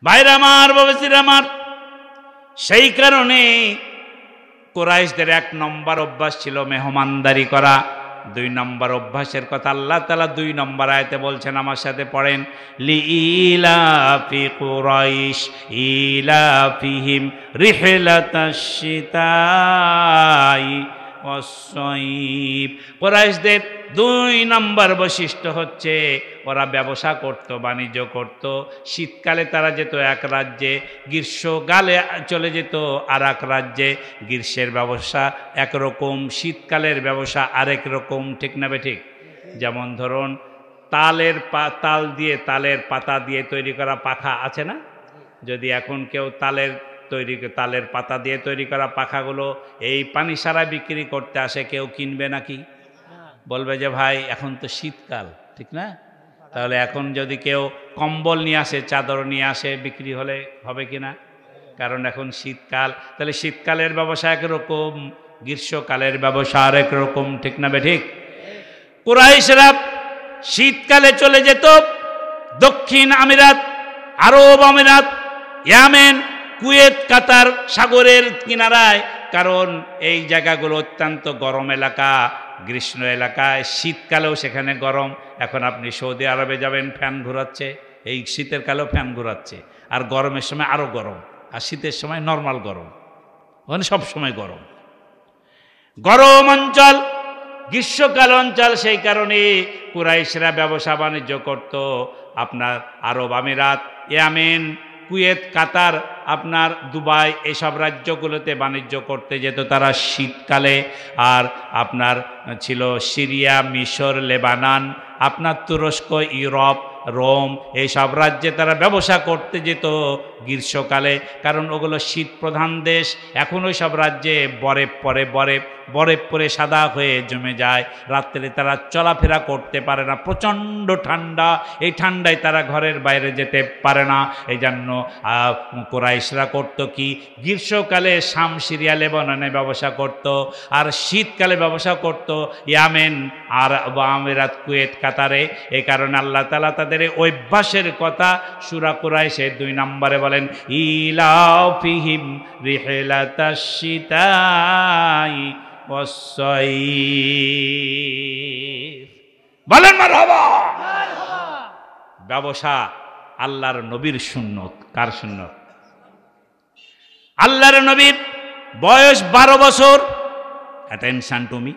ভাইরা আমার, বাবাজিরা আমার, সেই কারণে কুরাইশদের ১ নম্বর অভ্যাস ছিল মেহমানদারি করা। ২ নম্বর অভ্যাসের কথা আল্লাহ তাআলা ২ নম্বর আয়াতে বলছেন, আমার সাথে পড়েন, লিইলাফি কুরাইশ ইলাফিহিম রিহলাতাশ শিতাই ওয়াস-সাইফ। কুরাইশদের ২ নম্বর বৈশিষ্ট্য হচ্ছে ওরা ব্যবসা করত, বাণিজ্য করত। শীতকালে তারা যেত এক রাজ্যে, গ্রীষ্মকালে চলে যেত আর এক রাজ্যে। গ্রীষ্মের ব্যবসা একরকম, শীতকালের ব্যবসা আরেক রকম, ঠিক না বেঠিক? যেমন ধরুন তালের পাতা দিয়ে তৈরি করা পাখা আছে না? যদি এখন কেউ তালের পাতা দিয়ে তৈরি করা পাখাগুলো এই পানি সারা বিক্রি করতে আসে, কেউ কিনবে নাকি? বলবে যে ভাই এখন তো শীতকাল, ঠিক না? তাহলে এখন যদি কেউ কম্বল নিয়ে আসে, চাদর নিয়ে আসে, বিক্রি হলে হবে কিনা? কারণ এখন শীতকাল। তাহলে শীতকালের ব্যবসা একরকম, গ্রীষ্মকালের ব্যবসা আরেক রকম, ঠিক না বেঠিক? কুরাইশরা শীতকালে চলে যেত দক্ষিণ আমিরাত, আরব আমিরাত, ইয়েমেন, কুয়েত, কাতার, সাগরের কিনারায়। কারণ এই জায়গাগুলো অত্যন্ত গরম এলাকা, গ্রীষ্ম এলাকায়, শীতকালেও সেখানে গরম। এখন আপনি সৌদি আরবে যাবেন, ফ্যান ঘোরাচ্ছে, এই শীতের কালেও ফ্যান ঘোরাচ্ছে, আর গরমের সময় আরও গরম, আর শীতের সময় নর্মাল গরম, ওখানে সবসময় গরম। গরম অঞ্চল, গ্রীষ্মকাল অঞ্চল। সেই কারণে কুরাইশরা ব্যবসা বাণিজ্য করত আপনার আরব আমিরাত, ইয়েমেন, কুয়েত, কাতার, আপনার দুবাই, এইসব রাজ্যগুলোতে বাণিজ্য করতে যেত তারা শীতকালে। আর আপনার ছিল সিরিয়া, মিশর, লেবানন, আপনার তুরস্ক, ইউরোপ, রোম, এইসব রাজ্যে তারা ব্যবসা করতে যেত গ্রীষ্মকালে, কারণ ওগুলো শীত প্রধান দেশ। এখন ওই সব রাজ্যে বরফ পরে সাদা হয়ে জমে যায়, রাত্রে তারা চলাফেরা করতে পারে না, প্রচণ্ড ঠান্ডা। এই ঠান্ডায় তারা ঘরের বাইরে যেতে পারে না। এই জন্য কুরাইশরা করত কি, গ্রীষ্মকালে শাম, সিরিয়া, লেবাননে ব্যবসা করত, আর শীতকালে ব্যবসা করত ইয়েমেন আর আমিরাত, কুয়েত, কাতারে। এই কারণে আল্লাহ তাআলা তাদের অভ্যাসের কথা সূরা কুরাইশে ২ নম্বরে বলেন, ইলাফিহিম রিহলাতাশ শিতাই ওয়াস-সাইফ। বলেন মারহাবা। ব্যবসা আল্লাহর নবীর সুন্নত। কার সুন্নত? আল্লাহর নবীর বয়স 12 বছর। অ্যাটেনশন টু মি,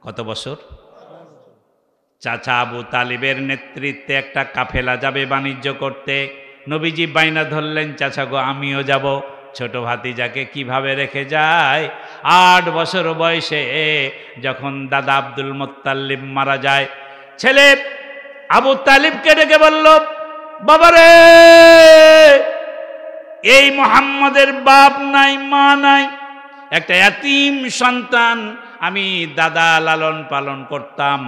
কত বছর? চাচা আবু তালিবের নেতৃত্বে একটা কাফেলা যাবে বাণিজ্য করতে। নবীজি বাইনা ধরলেন, চাচা গো আমিও যাব। ছোট ভাতিজাকে কিভাবে রেখে যায়? 8 বছর বয়সে যখন দাদা আব্দুল মুত্তালিব মারা যায়, ছেলে আবু তালিবকে ডেকে বলল, বাবারে, এই মুহাম্মাদের বাপ নাই, মা নাই, একটা এতিম সন্তান আমি দাদা লালন পালন করতাম,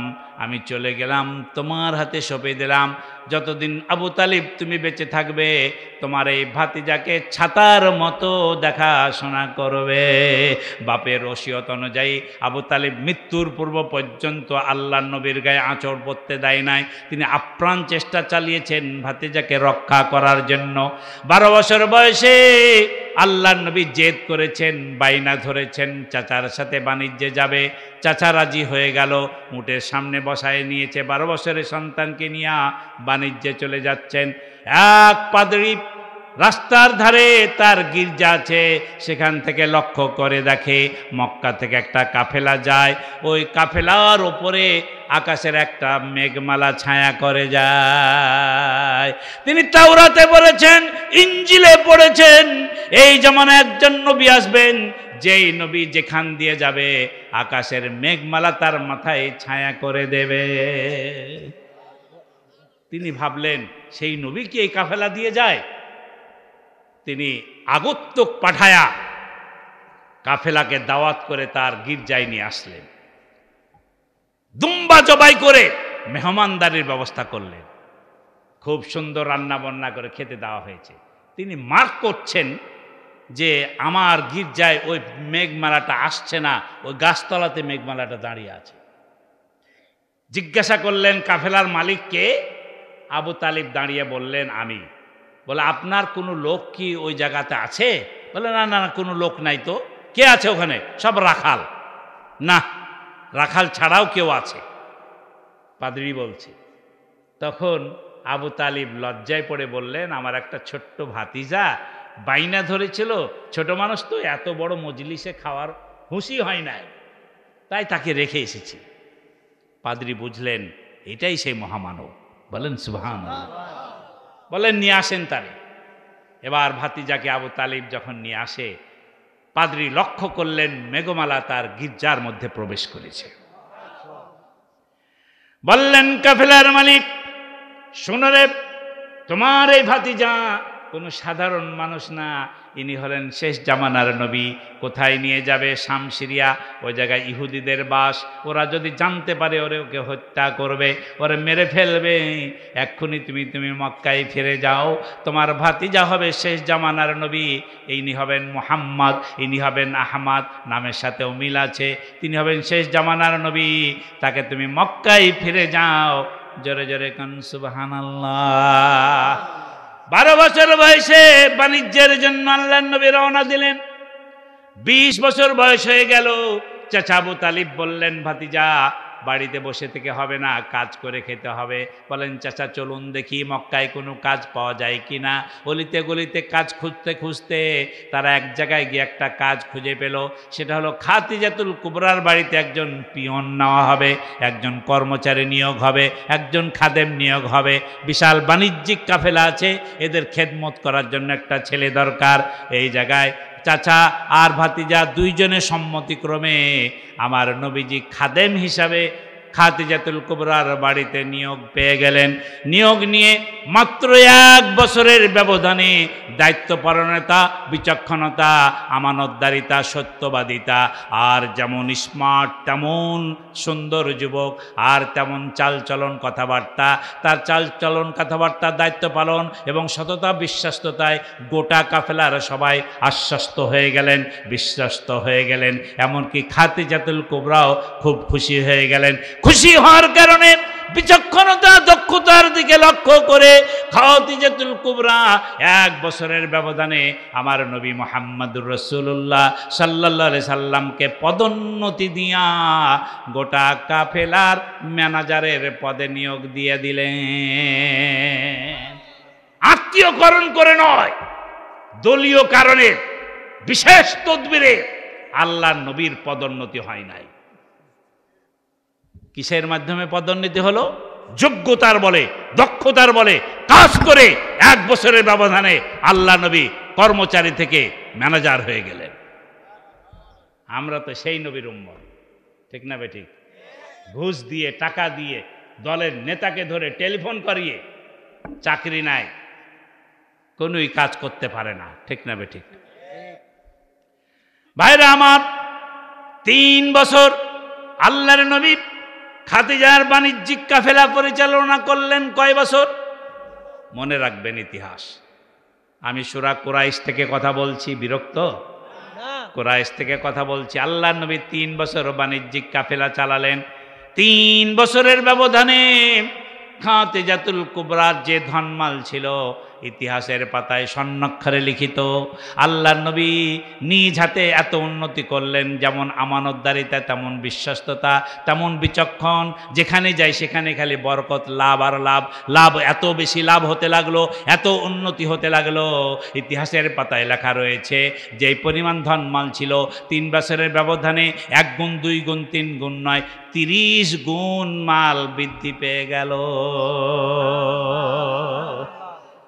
আমি চলে গেলাম, তোমার হাতে সঁপে দিলাম। যতদিন আবু তালিব তুমি বেঁচে থাকবে, তোমার এই ভাতিজাকে ছাতার মতো দেখাশোনা করবে। বাপের ওসিয়ত অনুযায়ী আবু তালিব মৃত্যুর পূর্ব পর্যন্ত আল্লাহর নবীর গায়ে আঁচড় পড়তে দেয় নাই। তিনি আপ্রাণ চেষ্টা চালিয়েছেন ভাতিজাকে রক্ষা করার জন্য। 12 বছর বয়সে আল্লাহর নবী জেদ করেছেন, বাইনা ধরেছেন, চাচার সাথে বাণিজ্যে যাবে। চাচা রাজি হয়ে গেল, উটের সামনে বসায় নিয়েছে। 12 বছরের সন্তানকে নিয়ে বাণিজ্যে চলে যাচ্ছেন। এক পাদ্রী রাস্তার ধারে তার গির্জা আছে, সেখান থেকে লক্ষ্য করে দেখে মক্কা থেকে একটা কাফেলা যায়। ওই কাফেলার ওপরে আকাশের একটা মেঘমালা ছায়া করে যায়। তিনি তাওরাতে পড়েছেন, ইঞ্জিলে পড়েছেন, এই যেমন একজন নবী আসবেন, যেই নবী যেখান দিয়ে যাবে আকাশের মেঘমালা তার মাথায় ছায়া করে দেবে। তিনি ভাবলেন, সেই নবী কি এই কাফেলা দিয়ে যায়? তিনি আগন্তুক পাঠায়া কাফেলাকে দাওয়াত করে তার গির্জায় নিয়ে আসলেন। দুম্বা জবাই করে মেহমানদারির ব্যবস্থা করলেন। খুব সুন্দর রান্না বান্না করে খেতে দেওয়া হয়েছে। তিনি মার্ক করছেন যে আমার গির্জায় ওই মেঘমালাটা আসছে না, ওই গাছতলাতে মেঘমালাটা দাঁড়িয়ে আছে। জিজ্ঞাসা করলেন কাফেলার মালিককে। আবু তালিব দাঁড়িয়ে বললেন, আমি। বলে আপনার কোনো লোক কি ওই জায়গাতে আছে? বলে না না না, কোনো লোক নাই। তো কে আছে ওখানে? সব রাখাল। না, রাখাল ছাড়াও কেউ আছে। পাদ্রী বলছে। তখন আবু তালিব লজ্জায় পড়ে বললেন, আমার একটা ছোট্ট ভাতিজা বাইনা ধরেছিল, ছোট মানুষ তো, এত বড় মজলিসে খাওয়ার হুঁশি হয় নাই, তাই তাকে রেখে এসেছি। পাদ্রী বুঝলেন এটাই সেই মহামানব। বলেন সুবহানাল্লাহ। বলেন নিয়ে আসেন তারে। এবার ভাতিজাকে আবু তালিব যখন নিয়ে আসে, পাদ্রী লক্ষ্য করলেন মেঘমালা তার গির্জার মধ্যে প্রবেশ করেছে। বললেন কাফেলার মালিক, শোনো রে, তোমার এই ভাতিজা কোনো সাধারণ মানুষ না, ইনি হলেন শেষ জামানার নবী। কোথায় নিয়ে যাবে? শাম, সিরিয়া, ওই জায়গায় ইহুদিদের বাস। ওরা যদি জানতে পারে ওকে হত্যা করবে, ওরে মেরে ফেলবে। এক্ষুনি তুমি মক্কায় ফিরে যাও। তোমার ভাতিজা হবে শেষ জামানার নবী। ইনি হবেন মুহাম্মদ, ইনি হবেন আহমদ, নামের সাথেও মিল আছে। তিনি হবেন শেষ জামানার নবী। তাকে তুমি মক্কায় ফিরে যাও। জোরে জোরে কান সুবহানাল্লাহ। 12 বছর বয়সে বাণিজ্যের জন্য আল্লাহর নবী রওনা দিলেন। 20 বছর বয়স হয়ে গেল। চাচা আবু তালিব বললেন, ভাতিজা বাড়িতে বসে থেকে হবে না, কাজ করে খেতে হবে। বলেন চাচা চলুন দেখি মক্কায় কোনো কাজ পাওয়া যায় কিনা। অলিতে গলিতে কাজ খুঁজতে খুঁজতে তারা এক জায়গায় গিয়ে একটা কাজ খুঁজে পেল। সেটা হলো খাদিজাতুল কুবরার বাড়িতে একজন পিয়ন নেওয়া হবে, একজন কর্মচারী নিয়োগ হবে, একজন খাদেম নিয়োগ হবে। বিশাল বাণিজ্যিক কাফেলা আছে, এদের খেদমত করার জন্য একটা ছেলে দরকার। এই জায়গায় চাচা আর ভাতিজা দুইজনের সম্মতিক্রমে আমার নবীজি খাদেম হিসাবে খাদিজাতুল কুবরার বাড়িতে নিয়োগ পেয়ে গেলেন। নিয়োগ নিয়ে মাত্র 1 বছরের ব্যবধানে দায়িত্বপরায়ণতা, বিচক্ষণতা, আমানতদারিতা, সত্যবাদিতা, আর যেমন স্মার্ট তেমন সুন্দর যুবক, আর তেমন চালচলন কথাবার্তা, তার চালচলন কথাবার্তা, দায়িত্ব পালন এবং সততা বিশ্বস্ততায় গোটা কাফেলার সবাই আশ্বস্ত হয়ে গেলেন, বিশ্বস্ত হয়ে গেলেন। এমনকি খাদিজাতুল কুবরাও খুব খুশি হয়ে গেলেন। খুশি হওয়ার কারণে বিচক্ষণতা, দক্ষতার দিকে লক্ষ্য করে খাদিজাতুল কুবরা 1 বছরের ব্যবধানে আমার নবী মুহাম্মদুর রাসূলুল্লাহ সাল্লাল্লাহু আলাইহি সাল্লামকে পদোন্নতি দিয়া গোটা কাফেলার ম্যানেজারের পদে নিয়োগ দিয়ে দিলেন। আত্মীয়করণ করে নয়, দলীয় কারণে, বিশেষ তদবিরে আল্লাহর নবীর পদোন্নতি হয় নাই। কিসের মাধ্যমে পদোন্নতি হলো? যোগ্যতার বলে, দক্ষতার বলে কাজ করে 1 বছরের ব্যবধানে আল্লাহ নবী কর্মচারী থেকে ম্যানেজার হয়ে গেলেন। আমরা তো সেই নবীর উম্মত, ঠিক না বেঠিক? ঘুষ দিয়ে, টাকা দিয়ে, দলের নেতাকে ধরে টেলিফোন করিয়ে চাকরি নাই, কোনোই কাজ করতে পারে না, ঠিক না বেঠিক? ভাইরা আমার, 3 বছর আল্লাহর নবী খাদিজার বাণিজ্যিক কাফেলা পরিচালনা করলেন। কয় বছর? মনে রাখবেন ইতিহাস। আমি সূরা কুরাইশ থেকে কথা বলছি, বিরক্ত? কুরাইশ থেকে কথা বলছি। আল্লাহর নবী 3 বছর বাণিজ্যিক কাফেলা চালালেন। 3 বছরের ব্যবধানে খাদিজাতুল কুবরার যে ধনমাল ছিল ইতিহাসের পাতায় স্বর্ণাক্ষরে লিখিত। আল্লাহর নবী নিজ হাতে এত উন্নতি করলেন, যেমন আমানতদারিতা, তেমন বিশ্বস্ততা, তেমন বিচক্ষণ। যেখানে যাই সেখানে খালি বরকত, লাভ আর লাভ, লাভ, এত বেশি লাভ হতে লাগলো, এত উন্নতি হতে লাগলো। ইতিহাসের পাতায় লেখা রয়েছে যে পরিমাণ ধনমাল ছিল 3 বছরের ব্যবধানে 1 গুণ, 2 গুণ, 3 গুণ নয়, 30 গুণ মাল বৃদ্ধি পেয়ে গেল।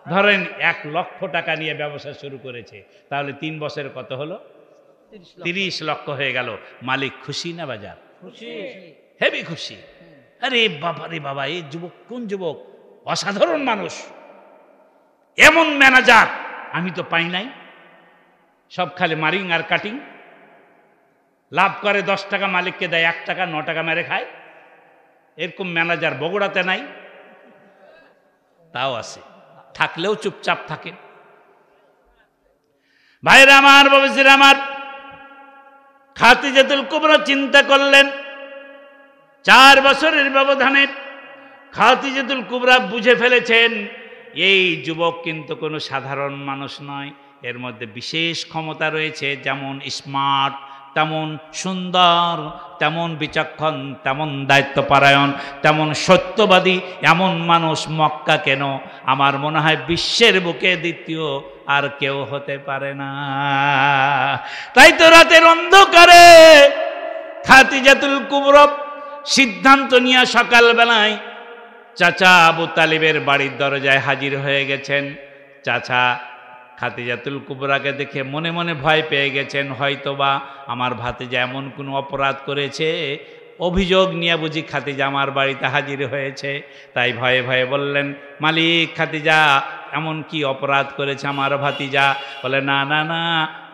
ধরেন 1 লক্ষ টাকা নিয়ে ব্যবসা শুরু করেছে, তাহলে 3 বছরে কত হলো? 30 লক্ষ হয়ে গেল। মালিক খুশি না বাজার? খুশি, হেবি খুশি। আরে বাবা রে বাবা, এই যুবক কোন যুবক, অসাধারণ মানুষ, এমন ম্যানেজার আমি তো পাই নাই। সব খালি মারিং আর কাটিং, লাভ করে 10 টাকা মালিককে দেয়, 1 টাকা 9 টাকা মেরে খায়। এরকম ম্যানেজার বগুড়াতে নাই? তাও আছে, থাকলেও চুপচাপ থাকে। ভাইরা আমার, বাবাজিরা আমার, খাদিজাতুল কুবরা চিন্তা করলেন 4 বছরের ব্যবধানে খাদিজাতুল কুবরা বুঝে ফেলেছেন এই যুবক কিন্তু কোনো সাধারণ মানুষ নয়, এর মধ্যে বিশেষ ক্ষমতা রয়েছে, যেমন স্মার্ট তেমন সুন্দর, তেমন বিচক্ষণ, তেমন দায়িত্বপরায়ণ, তেমন সত্যবাদী। এমন মানুষ মক্কা কেন, আমার মনে হয় বিশ্বের বুকে দ্বিতীয় আর কেউ হতে পারে না। তাই তো রাতের অন্ধকারে খাদিজাতুল কুবরা সিদ্ধান্ত নিয়ে সকালবেলায় চাচা আবু তালিবের বাড়ির দরজায় হাজির হয়ে গেছেন। চাচা খাদিজাতুল কুবরাকে দেখে মনে মনে ভয় পেয়ে গেছেন, হয়তোবা আমার ভাতিজা এমন কোনো অপরাধ করেছে, অভিযোগ নিয়ে বুঝি খাদিজা আমার বাড়িতে হাজির হয়েছে। তাই ভয়ে ভয়ে বললেন, মালিক, খাদিজা এমন কি অপরাধ করেছে আমার ভাতিজা? বলে, না না না,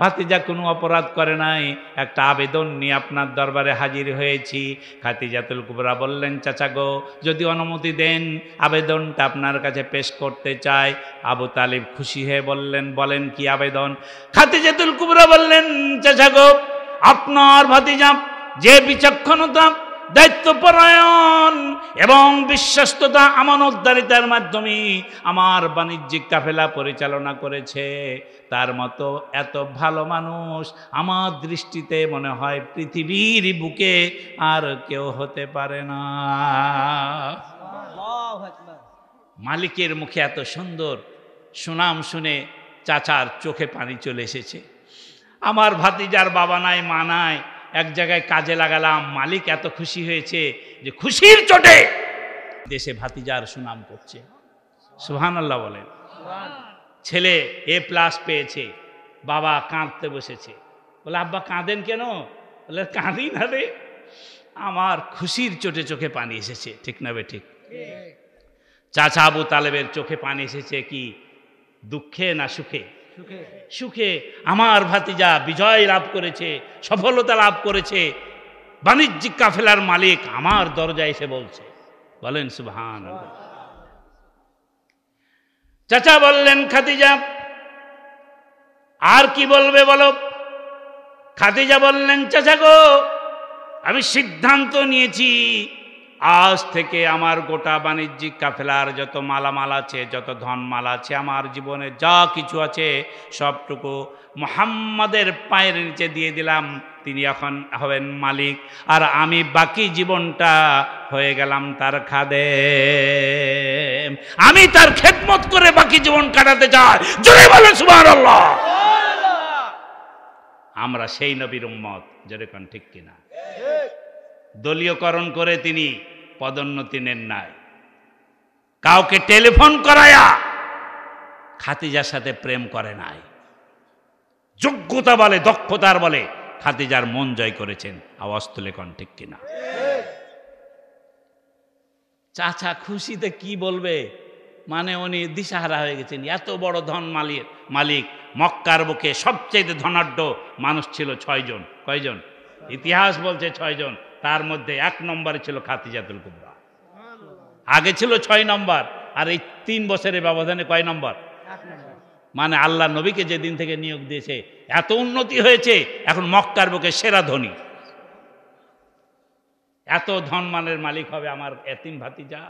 ভাতিজা কোনো অপরাধ করে নাই, একটা আবেদন নিয়ে আপনার দরবারে হাজির হয়েছি। খাদিজাতুল কুবরা বললেন, চাচা গো, যদি অনুমতি দেন আবেদনটা আপনার কাছে পেশ করতে চাই। আবু তালিব খুশি হয়ে বললেন, বলেন কি আবেদন? খাদিজাতুল কুবরা বললেন, চাচা গো, আপনার ভাতিজা যে বিচক্ষণতা, দায়িত্বপরায়ণ এবং বিশ্বস্ততা, আমানতদারিতার মাধ্যমে আমার বাণিজ্যিক কাফেলা পরিচালনা করেছে, তার মতো এত ভালো মানুষ আমার দৃষ্টিতে মনে হয় পৃথিবীর বুকে আর কেউ হতে পারে না। মালিকের মুখে এত সুন্দর সুনাম শুনে চাচার চোখে পানি চলে এসেছে। আমার ভাতিজার বাবা নাই, মা নাই, এক জায়গায় কাজে লাগালাম, মালিক এত খুশি হয়েছে যে খুশির চোটে দেশে ভাতিজার সুনাম করছে। সুবহানাল্লাহ বলেন। ছেলে A+ পেয়েছে, বাবা কাঁদতে বসেছে। বলে, আব্বা কাঁদেন কেন? বলে, কাঁদি না রে, আমার খুশির চোটে চোখে পানি এসেছে। ঠিক না বে ঠিক? চাচা আবু তালেবের চোখে পানি এসেছে কি দুঃখে না সুখে? সুখে। আমার ভাতিজা বিজয় লাভ করেছে, সফলতা লাভ করেছে, বাণিজ্যিক কাফেলার মালিক আমার দরজায় এসে বলছে। বলেন সুবহানাল্লাহ। চাচা বললেন, খাদিজা আর কি বলবে বলো? খাদিজা বললেন, চাচা গো, আমি সিদ্ধান্ত নিয়েছি, আজ থেকে আমার গোটা বাণিজ্যিক কাফেলার যত মালামাল আছে, যত ধনমাল আছে, আমার জীবনে যা কিছু আছে, সবটুকু মুহাম্মাদের পায়ের নিচে দিয়ে দিলাম। তিনি এখন হবেন মালিক, আর আমি বাকি জীবনটা হয়ে গেলাম তার খাদেম। আমি তার খেদমত করে বাকি জীবন কাটাতে চাই। জোরে বলেন সুবহানাল্লাহ। আমরা সেই নবীর উম্মত, জোরে কোন ঠিক কিনা? দলীয়করণ করে তিনি পদোন্নতি নেন নাই, কাউকে টেলিফোন করায়া খাদিজার সাথে প্রেম করে নাই। যোগ্যতা বলে, দক্ষতার বলে খাদিজার মন জয় করেছেন। আওয়াজ তুলে কোন ঠিক কিনা? চাচা খুশিতে কি বলবে, মানে উনি দিশাহারা হয়ে গেছেন। এত বড় ধন মালিক, মক্কার বুকে সবচেয়ে ধনাঢ্য মানুষ ছিল 6 জন। কয়জন? ইতিহাস বলছে 6 জন। তার মধ্যে 1 নম্বরে ছিল খাদিজাতুল কুবরা। আগে ছিল 6 নম্বর, আর এই 3 বছরের ব্যবধানে কয় নম্বর? 1 নম্বর। মানে আল্লাহ নবীকে যেদিন থেকে নিয়োগ দিয়েছে এত উন্নতি হয়েছে, এখন মক্কার বুকে সেরা ধনী। এত ধনমানের মালিক হবে আমার এতিম ভাতিজা।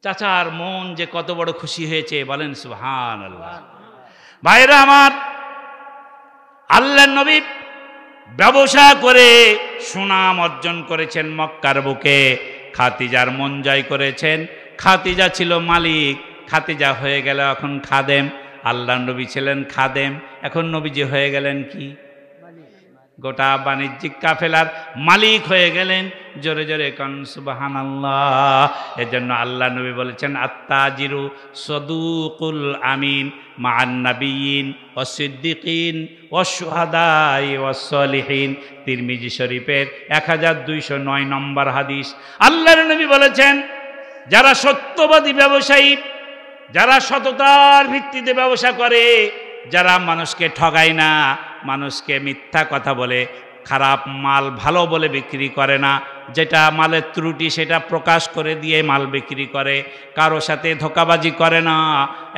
চাচার মন যে কত বড় খুশি হয়েছে, বলেন সুবহানাল্লাহ। ভাইরা আমার, আল্লাহর নবী ব্যবসা করে সুনাম অর্জন করেছেন মক্কার বুকে, খাদিজার মন জয় করেছেন। খাদিজা ছিল মালিক, খাদিজা হয়ে গেল এখন খাদেম। আল্লাহর নবী ছিলেন খাদেম, এখন নবীজি হয়ে গেলেন কি? গোটা বাণিজ্যিক কাফেলার মালিক হয়ে গেলেন। জোরে জোরে কোন সুবহানাল্লাহ। এজন্য আল্লাহ নবী বলেছেন, আত্তাজিরু সদুকুল আমিন মা'আন নাবিয়িন ওয়াস সিদ্দিকিন ওয়াস শুহাদাই ওয়াস সলিহিন। তিরমিজি শরীফের 1209 নম্বর হাদিস। আল্লাহর নবী বলেছেন, যারা সত্যবাদী ব্যবসায়ী, যারা সততার ভিত্তিতে ব্যবসা করে, যারা মানুষকে ঠগায় না, মানুষকে মিথ্যা কথা বলে, খারাপ মাল ভালো বলে বিক্রি করে না, যেটা মালের ত্রুটি সেটা প্রকাশ করে দিয়ে মাল বিক্রি করে, কারো সাথে ধোঁকাবাজি করে না।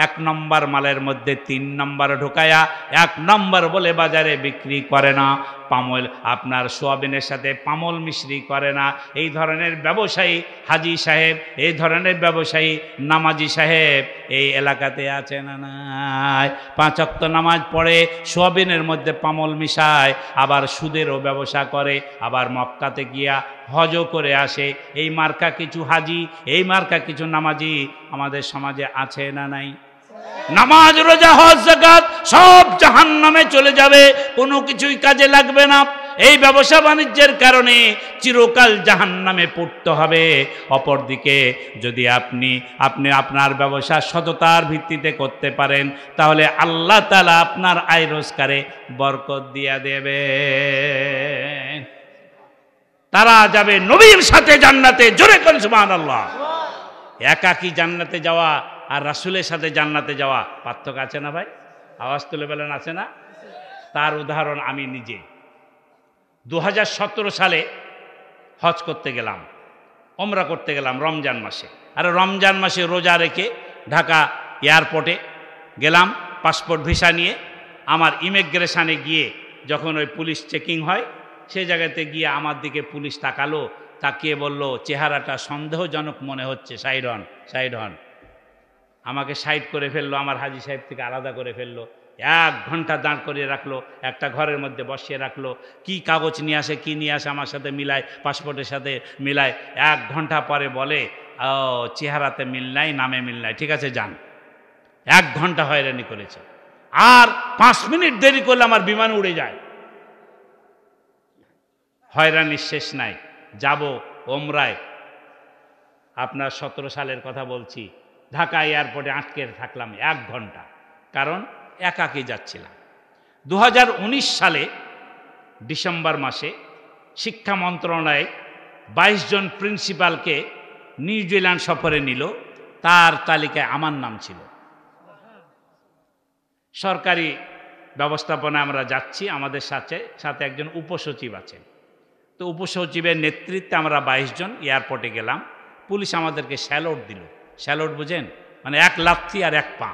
1 নম্বর মালের মধ্যে 3 নম্বর ঢোকায়া 1 নম্বর বলে বাজারে বিক্রি করে না। পামল আপনার সোয়াবিনের সাথে পামল মিশ্রি করে না। এই ধরনের ব্যবসায়ী হাজি সাহেব, এই ধরনের ব্যবসায়ী নামাজি সাহেব এই এলাকাতে আছে না নাই? 5 ওয়াক্ত নামাজ পড়ে, সোয়াবিনের মধ্যে পামল মিশায়, আবার সুদেরও ব্যবসা করে, আবার মক্কাতে গিয়া হজও করে আসে। এই মার্কা কিছু হাজি, এই মার্কা কিছু নামাজি আমাদের সমাজে আছে না নাই? নামাজ, রোজা, হজ, যাকাত সব জাহান্নামে চলে যাবে, কোনো কিছুই কাজে লাগবে না। এই ব্যবসা বাণিজ্যের কারণে চিরকাল জাহান্নামে পড়তে হবে। অপরদিকে যদি আপনি আপনার ব্যবসা সততার ভিত্তিতে করতে পারেন, তাহলে আল্লাহ তাআলা আপনার আয় রোজগারে বরকত দিয়া দেবে। তারা যাবে নবীর সাথে জান্নাতে। জোরে করে সুবহানাল্লাহ। একাকী জান্নাতে যাওয়া আর রাসূলের সাথে জান্নাতে যাওয়া পার্থক্য আছে না ভাই? আওয়াজ তুলে বলেন, আছে না? তার উদাহরণ আমি নিজে 2017 সালে হজ করতে গেলাম, ওমরা করতে গেলাম রমজান মাসে। আর রমজান মাসে রোজা রেখে ঢাকা এয়ারপোর্টে গেলাম পাসপোর্ট ভিসা নিয়ে। আমার ইমিগ্রেশনে গিয়ে যখন ওই পুলিশ চেকিং হয়, সেই জায়গাতে গিয়ে আমার দিকে পুলিশ তাকালো, তাকিয়ে বলল, চেহারাটা সন্দেহজনক মনে হচ্ছে, সাইড হন, সাইড হন। আমাকে সাইড করে ফেললো, আমার হাজি সাহেব থেকে আলাদা করে ফেললো। 1 ঘন্টা দাঁড় করিয়ে রাখলো, একটা ঘরের মধ্যে বসিয়ে রাখলো। কি কাগজ নিয়ে আসে, কি নিয়ে আসে আমার সাথে মিলায়, পাসপোর্টের সাথে মিলায়। 1 ঘন্টা পরে বলে, ও চেহারাতে মিল নাই, নামে মিল নাই, ঠিক আছে যান। 1 ঘন্টা হয়রানি করেছে। আর 5 মিনিট দেরি করলে আমার বিমান উড়ে যায়। হয়রানির শেষ নাই। যাব ওমরায়, আপনার 17 সালের কথা বলছি। ঢাকা এয়ারপোর্টে আটকে থাকলাম 1 ঘন্টা, কারণ একাকী যাচ্ছিলাম। 2019 সালে ডিসেম্বর মাসে শিক্ষা মন্ত্রণালয় 22 জন প্রিন্সিপালকে নিউজিল্যান্ড সফরে নিল। তার তালিকায় আমার নাম ছিল। সরকারি ব্যবস্থাপনায় আমরা যাচ্ছি, আমাদের সাথে সাথে একজন উপসচিব আছেন। তো উপসচিবের নেতৃত্বে আমরা 22 জন এয়ারপোর্টে গেলাম। পুলিশ আমাদেরকে স্যালুট দিল। স্যালুট বুঝেন? মানে 1 লাথি আর 1 পা।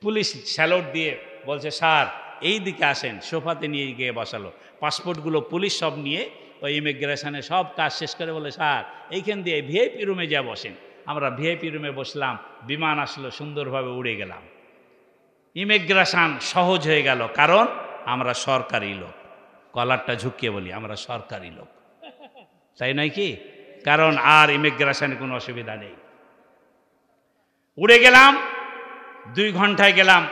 পুলিশ স্যালুট দিয়ে বলছে, স্যার এই দিকে আসেন। সোফাতে নিয়ে গিয়ে বসালো। পাসপোর্টগুলো পুলিশ সব নিয়ে ওই ইমিগ্রেশনে সব কাজ শেষ করে বলে, স্যার এইখান দিয়ে ভিআইপি রুমে যা বসেন। আমরা ভিআইপি রুমে বসলাম। বিমান আসলো, সুন্দরভাবে উড়ে গেলাম। ইমিগ্রেশন সহজ হয়ে গেল, কারণ আমরা সরকারি লোক। কলারটা ঝুঁকিয়ে বলি, আমরা সরকারি লোক, তাই নয় কি? কারণ আর ইমিগ্রেশনে কোনো অসুবিধা নেই। উড়ে গেলাম। 2 ঘন্টায় গেলাম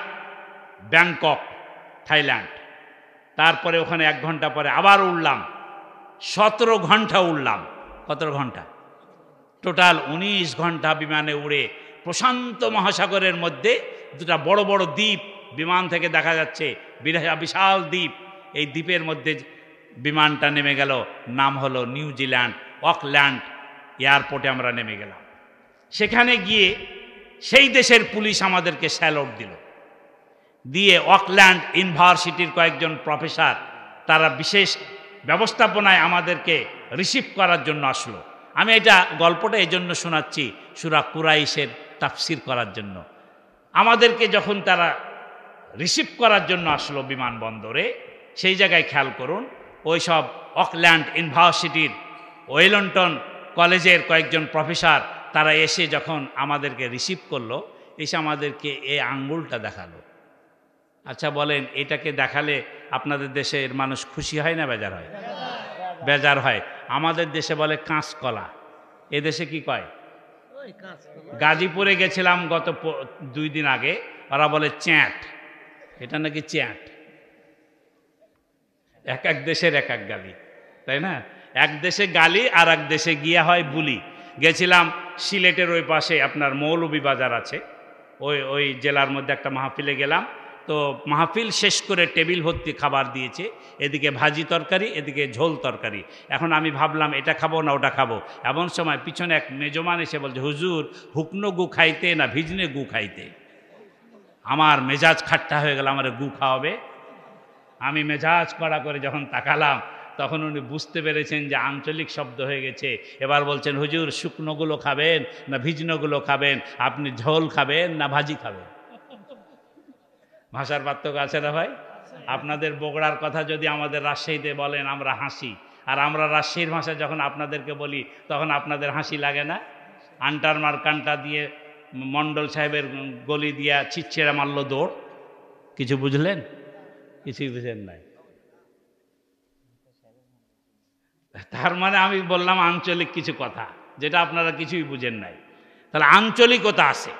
ব্যাংকক, থাইল্যান্ড। তারপরে ওখানে 1 ঘন্টা পরে আবার উড়লাম। 17 ঘন্টা উড়লাম। কত ঘন্টা? টোটাল 19 ঘন্টা বিমানে উড়ে প্রশান্ত মহাসাগরের মধ্যে 2টা বড় বড় দ্বীপ বিমান থেকে দেখা যাচ্ছে, বিশাল দ্বীপ। এই দ্বীপের মধ্যে বিমানটা নেমে গেল। নাম হলো নিউজিল্যান্ড, অকল্যান্ড এয়ারপোর্টে আমরা নেমে গেলাম। সেখানে গিয়ে সেই দেশের পুলিশ আমাদেরকে স্যালুট দিল। দিয়ে অকল্যান্ড ইউনিভার্সিটির কয়েকজন প্রফেসর, তারা বিশেষ ব্যবস্থাপনায় আমাদেরকে রিসিভ করার জন্য আসলো। আমি এটা গল্পটা এই জন্য শোনাচ্ছি, সূরা কুরাইশের তাফসির করার জন্য। আমাদেরকে যখন তারা রিসিভ করার জন্য আসলো বিমানবন্দরে, সেই জায়গায় খেয়াল করুন, ওই সব অকল্যান্ড ইউনিভার্সিটির ওয়েলিংটন কলেজের কয়েকজন প্রফেসর তারা এসে যখন আমাদেরকে রিসিভ করলো, এসে আমাদেরকে এই আঙ্গুলটা দেখালো। আচ্ছা বলেন, এটাকে দেখালে আপনাদের দেশের মানুষ খুশি হয় না বেজার হয়? বেজার হয়। আমাদের দেশে বলে কাঁচকলা, এদেশে কি কয়? গাজীপুরে গেছিলাম গত 2 দিন আগে, ওরা বলে চ্যাট। এটা নাকি চ্যাট। এক এক দেশের এক এক গালি, তাই না? এক দেশে গালি আর এক দেশে গিয়া হয় বুলি। গেছিলাম সিলেটের ওই পাশে, আপনার মৌলভীবাজার আছে, ওই জেলার মধ্যে একটা মাহফিলে গেলাম। তো মাহফিল শেষ করে টেবিল ভর্তি খাবার দিয়েছে, এদিকে ভাজি তরকারি, এদিকে ঝোল তরকারি। এখন আমি ভাবলাম এটা খাবো না ওটা খাবো। এমন সময় পিছনে এক মেজমান এসে বলছে, হুজুর হুকনো গু খাইতে না ভিজনে গু খাইতে? আমার মেজাজ খাট্টা হয়ে গেল, আমার গু খাওয়াবে। আমি মেজাজ কড়া করে যখন তাকালাম, তখন উনি বুঝতে পেরেছেন যে আঞ্চলিক শব্দ হয়ে গেছে। এবার বলছেন, হুজুর শুকনোগুলো খাবেন না ভিজনোগুলো খাবেন, আপনি ঝোল খাবেন না ভাজি খাবেন? ভাষার পার্থক্য আছে না ভাই? আপনাদের বগুড়ার কথা যদি আমাদের রাজশাহীতে বলেন আমরা হাসি, আর আমরা রাজশাহীর ভাষা যখন আপনাদেরকে বলি তখন আপনাদের হাসি লাগে না? আন্টার মার কান্টা দিয়ে মণ্ডল সাহেবের গলি দিয়া ছিচ্ছেড়া মারল দৌড়। কিছু বুঝলেন? কিছুই বুঝেন নাই। তার মানে আমি বললাম আঞ্চলিক কিছু কথা যেটা আপনারা কিছুই বুঝেন নাই। তাহলে আঞ্চলিকতা আছে।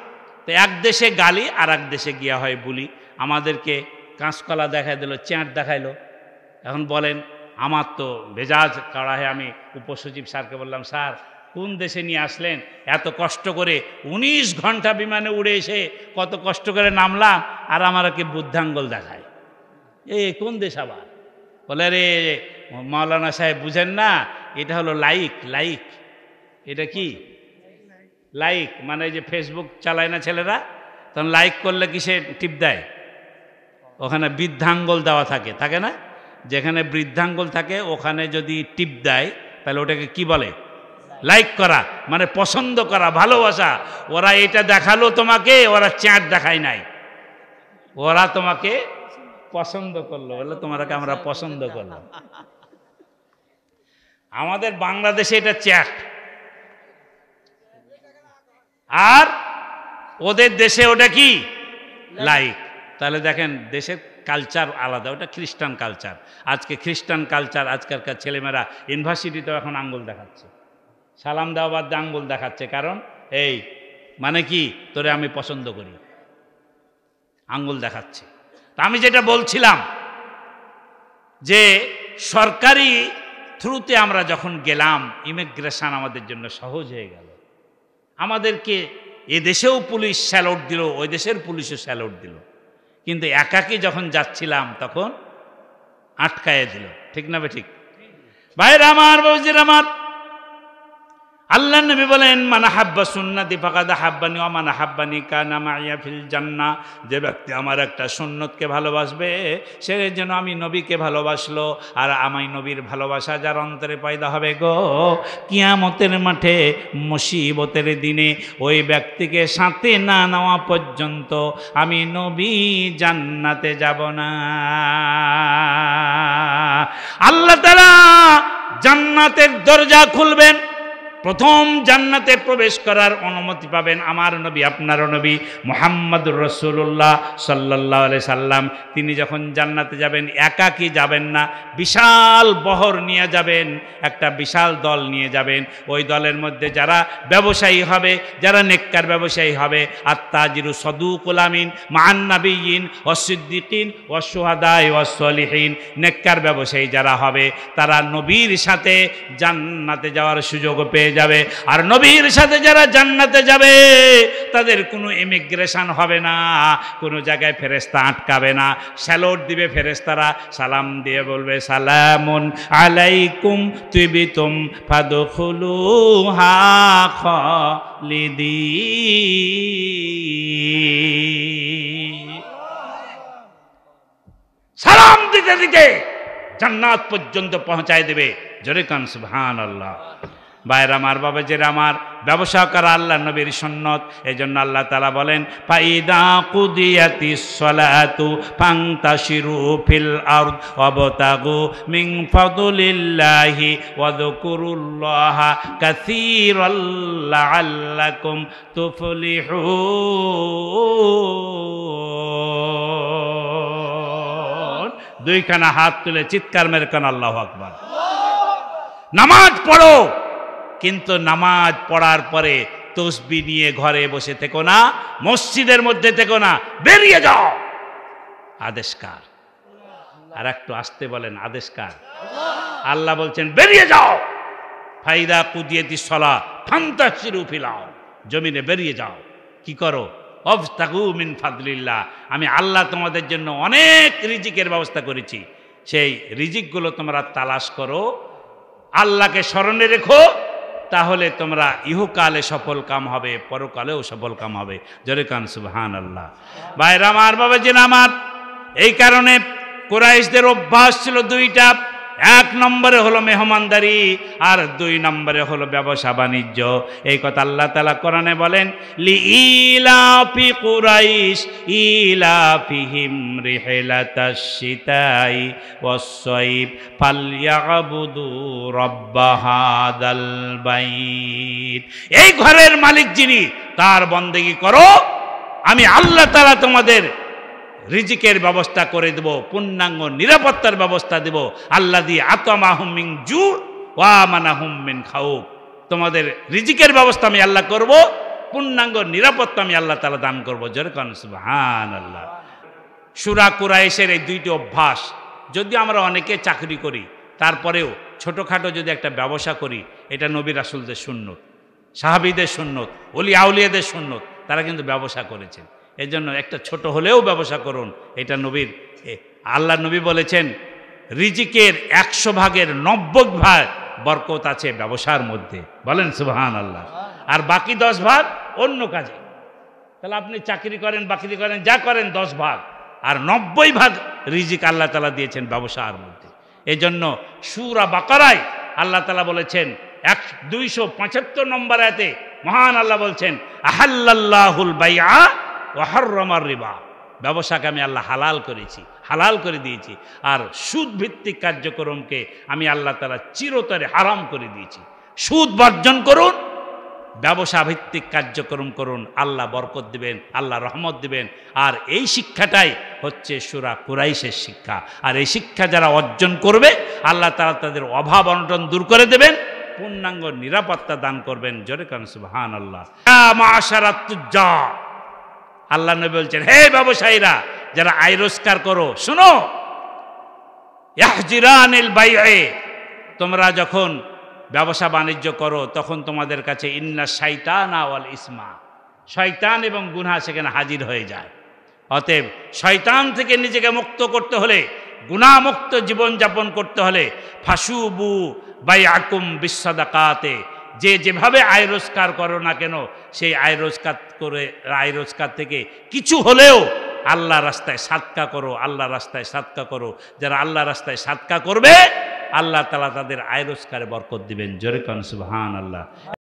তো এক দেশে গালি আর এক দেশে গিয়া হয় বুলি। আমাদেরকে কাঁচকলা দেখাই দিল, চ্যাঁট দেখাইলো। এখন বলেন, আমার তো মেজাজ কাড়াহে। আমি উপসচিব স্যারকে বললাম, স্যার কোন দেশে নিয়ে আসলেন? এত কষ্ট করে 19 ঘন্টা বিমানে উড়ে এসে কত কষ্ট করে নামলাম, আর আমাকে বুদ্ধাঙ্গল দেখায়। কোন দেশ আবার? বলে, রে মাওলানা সাহেব বুঝেন না, এটা হলো লাইক। লাইক এটা কি? লাইক মানে যে ফেসবুক চালায় না ছেলেরা, তখন লাইক করলে কি সে টিপ দেয়? ওখানে বৃদ্ধাঙ্গল দেওয়া থাকে, থাকে না? যেখানে বৃদ্ধাঙ্গল থাকে ওখানে যদি টিপ দেয় তাহলে ওটাকে কি বলে? লাইক করা, মানে পছন্দ করা, ভালোবাসা। ওরা এটা দেখালো তোমাকে, ওরা চ্যাট দেখায় নাই, ওরা তোমাকে পছন্দ করলো, বলে তোমাকে আমরা পছন্দ করলাম। আমাদের বাংলাদেশে এটা চ্যাট, আর ওদের দেশে ওটা কি? লাইক। তাহলে দেখেন দেশের কালচার আলাদা, ওটা খ্রিস্টান কালচার। আজকে খ্রিস্টান কালচার, আজকালকার ছেলেমেয়েরা ইউনিভার্সিটিতেও এখন আঙ্গুল দেখাচ্ছে, সালাম দেওয়া বাদ দিয়ে আঙ্গুল দেখাচ্ছে। কারণ এই মানে কি, তোরে আমি পছন্দ করি, আঙ্গুল দেখাচ্ছে। তা আমি যেটা বলছিলাম যে সরকারি থ্রুতে আমরা যখন গেলাম, ইমিগ্রেশন আমাদের জন্য সহজ হয়ে গেল। আমাদেরকে এ দেশেও পুলিশ স্যালুট দিল, ওই দেশের পুলিশও স্যালুট দিল, কিন্তু একাকী যখন যাচ্ছিলাম তখন আটকায় দিল। ঠিক না ঠিক? ভাইরা আমার, বাবুজির আমার, আল্লাহ নবী বলেন, মান হাব্বা সুন্নতি ফাকাদ হাব্বানি ওয়া মান হাব্বানি কানা মাইয়া ফিল জান্নাহ। যে ব্যক্তি আমার একটা সুন্নতকে ভালোবাসবে সে যেন আমি নবীকে ভালোবাসলো, আর আমি নবীর ভালোবাসা যার অন্তরে পয়দা হবে গো, কিয়ামতের মাঠে মুসিবতের দিনে ওই ব্যক্তিকে সাথে না নেওয়া পর্যন্ত আমি নবী জান্নাতে যাব না। আল্লাহ তাআলা জান্নাতের দরজা খুলবেন, প্রথম জান্নাতে প্রবেশ করার অনুমতি পাবেন আমার নবী, আপনার নবী মুহাম্মদুর রাসূলুল্লাহ সাল্লাল্লাহু আলাইহি সাল্লাম। তিনি যখন জান্নাতে যাবেন একাকী যাবেন না, বিশাল বহর নিয়ে যাবেন, একটা বিশাল দল নিয়ে যাবেন। ওই দলের মধ্যে যারা ব্যবসায়ী হবে, যারা নেককার ব্যবসায়ী হবে, আত-তাজিরু সাদুকুল আমিন মা'আন নাবিয়্যিন ওয়াস সিদ্দিকিন ওয়াস শুহাদা'i ওয়াস সলিহিন। নেককার ব্যবসায়ী যারা হবে তারা নবীর সাথে জান্নাতে যাওয়ার সুযোগ পেয়ে যাবে। আর নবীর সাথে যারা জান্নাতে যাবে তাদের কোনো ইমিগ্রেশন হবে না, কোনো জায়গায় ফেরেশতা আটকাবে না। স্যালুট দিবে ফেরেশতারা, সালাম দিয়ে বলবে, সালামুন আলাইকুম তিবিতুম ফাদখুলুহা খালিদিন। সালাম দিতে দিতে জান্নাত পর্যন্ত পৌঁছায় দেবে। জোরে কান সুবহানাল্লাহ। ভাইরা আমার, বাবাজিরা আমার, ব্যবসা করা আল্লাহ নবীর সুন্নত। এজন্য আল্লাহ তাআলা বলেন, ফাইদা কুদিয়াতিস সালাতু ফান্তাশিরু ফিল আরদ ওয়াবতাগু মিন ফাদলিল্লাহি ওয়াযকুরুল্লাহা কাসীরাল লাআল্লাকুম তুফলিহুন। দুইখানা হাত তুলে চিৎকার মেরে কান আল্লাহু আকবার। নামাজ পড়ো, কিন্তু নামাজ পড়ার পরে তসবিহ নিয়ে ঘরে বসে থেকো না, মসজিদের মধ্যে থেকো না, বেরিয়ে যাও। আদেশকার। আর একটু আসতে বলেন, আদেশকার। আল্লাহ বলছেন বেরিয়ে যাও। ফাইদা কুদিয়াতিস সালাহ ফান্তাশিরু ফিল আরদ, জমিনে বেরিয়ে যাও। কি করো? ওয়াবতাগু মিন ফাদলিল্লাহ। আমি আল্লাহ তোমাদের জন্য অনেক রিজিকের ব্যবস্থা করেছি, সেই রিজিকগুলো তোমরা তালাশ করো, আল্লাহকে স্মরণে রেখো, তাহলে তোমরা ইহকালে সফল কাম হবে, পরকালেও সফল কাম হবে। জোরে কান সুবহানাল্লাহ। ভাইরা আমার, বাবাজিরা আমার, এই কারণে কুরাইশদের অভ্যাস ছিল দুইটা। এক নম্বরে হলো মেহমানদারি, আর 2 নম্বরে হলো ব্যবসা বাণিজ্য। এই কথা আল্লাহ তাআলা কোরআনে বলেন, লিইলাফি কুরাইশ ইলাফিহিম রিহলাতাশ শিতাই ওয়াস-সাইফ ফালইয়াবুদু রাব্ব হাদাল বাইত। এই ঘরের মালিক যিনি, তার বন্দেগী করো, আমি আল্লাহ তাআলা তোমাদের রিজিকের ব্যবস্থা করে দেব, পূর্ণাঙ্গ নিরাপত্তার ব্যবস্থা দেব। আল্লাযী আতামাহুম মিন জু ওয়া আমানাহুম মিন খাউফ। তোমাদের রিজিকের ব্যবস্থা আমি আল্লাহ করব, পূর্ণাঙ্গ নিরাপত্তা আমি আল্লাহ তাআলা দান করব। জোরে কান সুবহানাল্লাহ। সূরা কুরাইশের এই 2টি অভ্যাস, যদি আমরা অনেকে চাকরি করি, তারপরেও ছোটোখাটো যদি একটা ব্যবসা করি, এটা নবী রাসূলদের সুন্নত, সাহাবীদের সুন্নত, ওলি আউলিয়াদের সুন্নত। তারা কিন্তু ব্যবসা করেছেন। এই জন্য একটা ছোট হলেও ব্যবসা করুন। এটা নবীর, আল্লাহ নবী বলেছেন, রিজিকের 100 ভাগের 90 ভাগ বরকত আছে ব্যবসার মধ্যে। বলেন সুবহানাল্লাহ। আর বাকি 10 ভাগ অন্য কাজে। তাহলে আপনি চাকরি করেন, বাকরি করেন, যা করেন 10 ভাগ, আর 90 ভাগ রিজিক আল্লাহ তাআলা দিয়েছেন ব্যবসার মধ্যে। এজন্য সূরা বাকারায় আল্লাহ তাআলা বলেছেন 275 নম্বর আয়াতে মহান আল্লাহ বলছেন, আহাল্লাল্লাহুল বাইআ ওয়া হাররামার রিবা। ব্যবসাকে আমি আল্লাহ হালাল করেছি, হালাল করে দিয়েছি, আর সুদ ভিত্তিক কার্যক্রমকে আমি আল্লাহ তাআলা চিরতরে হারাম করে দিয়েছি। সুদ বর্জন করুন, ব্যবসা ভিত্তিক কার্যক্রম করুন, আল্লাহ বরকত দিবেন, আল্লাহ রহমত দিবেন। আর এই শিক্ষাটাই হচ্ছে সূরা কুরাইশের শিক্ষা। আর এই শিক্ষা যারা অর্জন করবে, আল্লাহ তাআলা তাদের অভাব অনটন দূর করে দেবেন, পূর্ণাঙ্গ নিরাপত্তা দান করবেন। জোরে কান সুবহানাল্লাহ। ইয়া মাশারাত তুজ্জার, আল্লাহ নবী বলছেন, হে ব্যবসায়ীরা যারা আয় রোজগার করো, শুনো, ইয়াহজিরানিল বাইয়ে, তোমরা যখন ব্যবসা বাণিজ্য করো তখন তোমাদের কাছে ইন্না শাইতানা ওয়াল ইসমা, শয়তান এবং গুনাহ সেখানে হাজির হয়ে যায়। অতএব শয়তান থেকে নিজেকে মুক্ত করতে হলে, গুনাহমুক্ত জীবনযাপন করতে হলে, ফাসুবু বাইআকুম বিসসাদাকাতে, যে যেভাবে আয় রোজগার করো না কেন, সেই আয় রোজগার থেকে কিছু হলেও আল্লাহ রাস্তায় সাদকা করো, আল্লাহ রাস্তায় সাদকা করো। যারা আল্লাহ রাস্তায় সাদকা করবে, আল্লাহ তাআলা তাদের আয় রোজগারে বরকত দিবেন। জোরে কান সুবহানাল্লাহ।